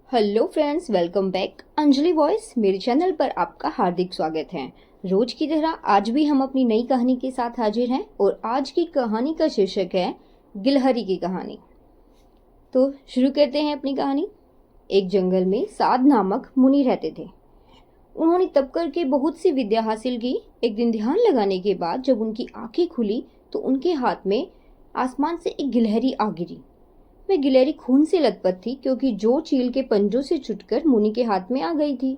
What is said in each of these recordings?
Hello friends, welcome back Anjali voice. मेरे channel पर आपका हार्दिक स्वागत है। रोज की तरह आज भी हम अपनी नई कहानी के साथ हाजिर हैं और आज की कहानी का शीर्षक है गिलहरी की कहानी। तो शुरू करते हैं अपनी कहानी। एक जंगल में साध नामक मुनि रहते थे। उन्होंने तप करके बहुत सी विद्या हासिल की। एक दिन ध्यान लगाने के बाद जब उनकी आंखें खुली तो उनके हाथ में आसमान से एक गिलहरी आ गिरी। वह गिलहरी खून से लथपथ थी क्योंकि जो चील के पंजों से छुटकर मुनि के हाथ में आ गई थी।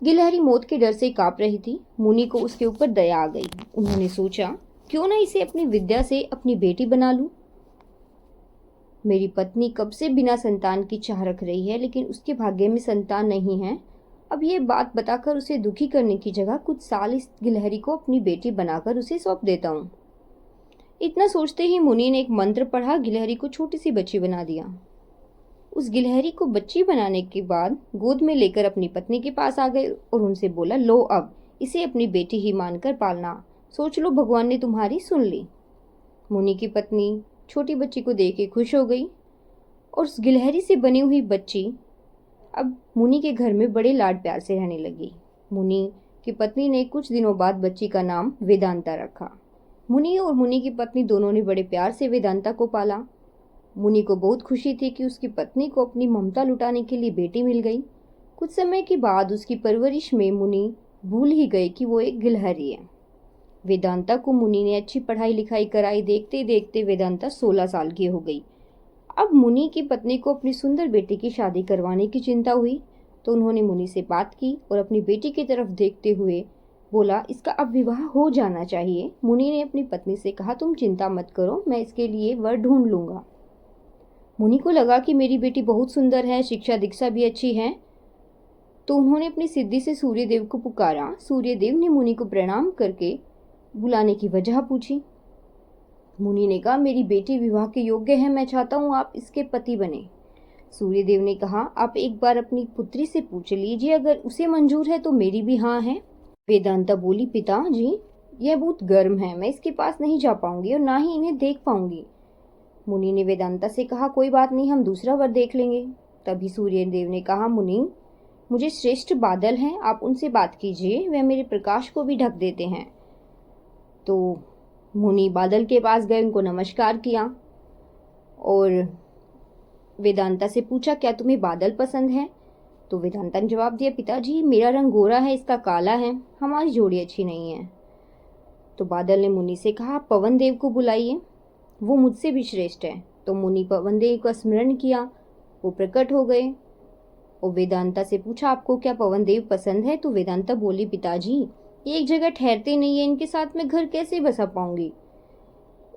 गिलहरी मौत के डर से कांप रही थी। मुनि को उसके ऊपर दया आ गई। उन्होंने सोचा, क्यों ना इसे अपनी विद्या से अपनी बेटी बना लूं। मेरी पत्नी कब से बिना संतान की चाह रख रही है, लेकिन उसके भाग्य में संतान नहीं है। अब ये बात बताकर उसे दुखी करने की जगह कुछ साल इस गिलहरी को अपनी बेटी बनाकर उसे सौंप देता हूँ। इतना सोचते ही मुनि ने एक मंत्र पढ़ा, गिलहरी को छोटी सी बच्ची बना दिया। उस गिलहरी को बच्ची बनाने के बाद गोद में लेकर अपनी पत्नी के पास आ गए और उनसे बोला, लो अब इसे अपनी बेटी ही मानकर पालना। सोच लो, भगवान ने तुम्हारी सुन ली। मुनि की पत्नी छोटी बच्ची को देख के खुश हो गई और उस गिलहरी से बनी हुई बच्ची अब मुनि के घर में बड़े लाड प्यार से रहने लगी। मुनि की पत्नी ने कुछ दिनों बाद बच्ची का नाम वेदांता रखा। मुनि और मुनि की पत्नी दोनों ने बड़े प्यार से वेदांता को पाला। मुनि को बहुत खुशी थी कि उसकी पत्नी को अपनी ममता लुटाने के लिए बेटी मिल गई। कुछ समय के बाद उसकी परवरिश में मुनि भूल ही गए कि वो एक गिलहरी है। वेदांता को मुनि ने अच्छी पढ़ाई लिखाई कराई। देखते देखते वेदांता 16 साल की हो गई। अब मुनि की पत्नी को अपनी सुंदर बेटी की शादी करवाने की चिंता हुई तो उन्होंने मुनि से बात की और अपनी बेटी की तरफ देखते हुए बोला, इसका अब विवाह हो जाना चाहिए। मुनि ने अपनी पत्नी से कहा, तुम चिंता मत करो, मैं इसके लिए वर ढूंढ लूंगा। मुनि को लगा कि मेरी बेटी बहुत सुंदर है, शिक्षा दीक्षा भी अच्छी है, तो उन्होंने अपनी सिद्धि से सूर्यदेव को पुकारा। सूर्यदेव ने मुनि को प्रणाम करके बुलाने की वजह पूछी। मुनि ने कहा, मेरी बेटी विवाह के योग्य है, मैं चाहता हूँ आप इसके पति बने। सूर्यदेव ने कहा, आप एक बार अपनी पुत्री से पूछ लीजिए, अगर उसे मंजूर है तो मेरी भी हाँ है। वेदांता बोली, पिताजी यह बहुत गर्म है, मैं इसके पास नहीं जा पाऊंगी और ना ही इन्हें देख पाऊंगी। मुनि ने वेदांता से कहा, कोई बात नहीं, हम दूसरा वर देख लेंगे। तभी सूर्यदेव ने कहा, मुनि मुझे श्रेष्ठ बादल हैं, आप उनसे बात कीजिए, वह मेरे प्रकाश को भी ढक देते हैं। तो मुनि बादल के पास गए, उनको नमस्कार किया और वेदांता से पूछा, क्या तुम्हें बादल पसंद है? तो वेदांता ने जवाब दिया, पिताजी मेरा रंग गोरा है, इसका काला है, हमारी जोड़ी अच्छी नहीं है। तो बादल ने मुनि से कहा, पवन देव को बुलाइए, वो मुझसे भी श्रेष्ठ है। तो मुनि पवन देव का स्मरण किया, वो प्रकट हो गए और वेदांता से पूछा, आपको क्या पवन देव पसंद है? तो वेदांता बोली, पिताजी एक जगह ठहरते नहीं है, इनके साथ मैं घर कैसे बसा पाऊंगी।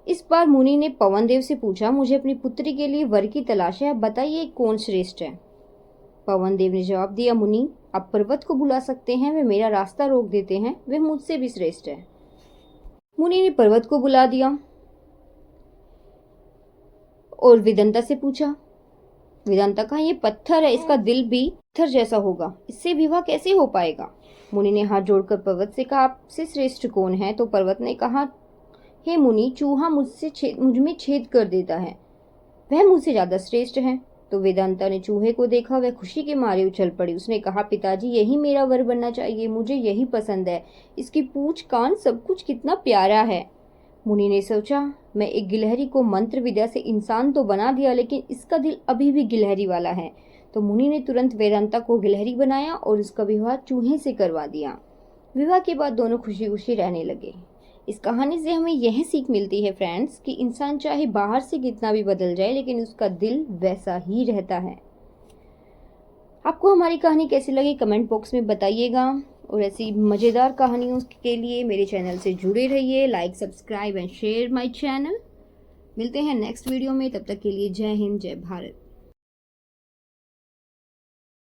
इस बार मुनि ने पवन देव से पूछा, मुझे अपनी पुत्री के लिए वर की तलाश है, अब बताइए कौन श्रेष्ठ है। पवन देव ने जवाब दिया, मुनि आप पर्वत को बुला सकते हैं, वे मेरा रास्ता रोक देते हैं, वे मुझसे भी श्रेष्ठ है। मुनि ने पर्वत को बुला दिया और वेदांता से पूछा। वेदांता कहा, ये पत्थर है, इसका दिल भी पत्थर जैसा होगा, इससे विवाह कैसे हो पाएगा। मुनि ने हाथ जोड़कर पर्वत से कहा, आपसे श्रेष्ठ कौन है? तो पर्वत ने कहा, हे मुनि, चूहा मुझ में छेद कर देता है, वह मुझसे ज्यादा श्रेष्ठ है। तो वेदांता ने चूहे को देखा, वह खुशी के मारे उछल पड़ी। उसने कहा, पिताजी यही मेरा वर बनना चाहिए, मुझे यही पसंद है, इसकी पूंछ कान सब कुछ कितना प्यारा है। मुनि ने सोचा, मैं एक गिलहरी को मंत्र विद्या से इंसान तो बना दिया, लेकिन इसका दिल अभी भी गिलहरी वाला है। तो मुनि ने तुरंत वेदांता को गिलहरी बनाया और उसका विवाह चूहे से करवा दिया। विवाह के बाद दोनों खुशी खुशी रहने लगे। इस कहानी से हमें यह सीख मिलती है फ्रेंड्स कि इंसान चाहे बाहर से कितना भी बदल जाए, लेकिन उसका दिल वैसा ही रहता है। आपको हमारी कहानी कैसी लगी कमेंट बॉक्स में बताइएगा और ऐसी मज़ेदार कहानियों के लिए मेरे चैनल से जुड़े रहिए। Like, subscribe and share my channel. मिलते हैं नेक्स्ट वीडियो में, तब तक के लिए जय हिंद, जय भारत।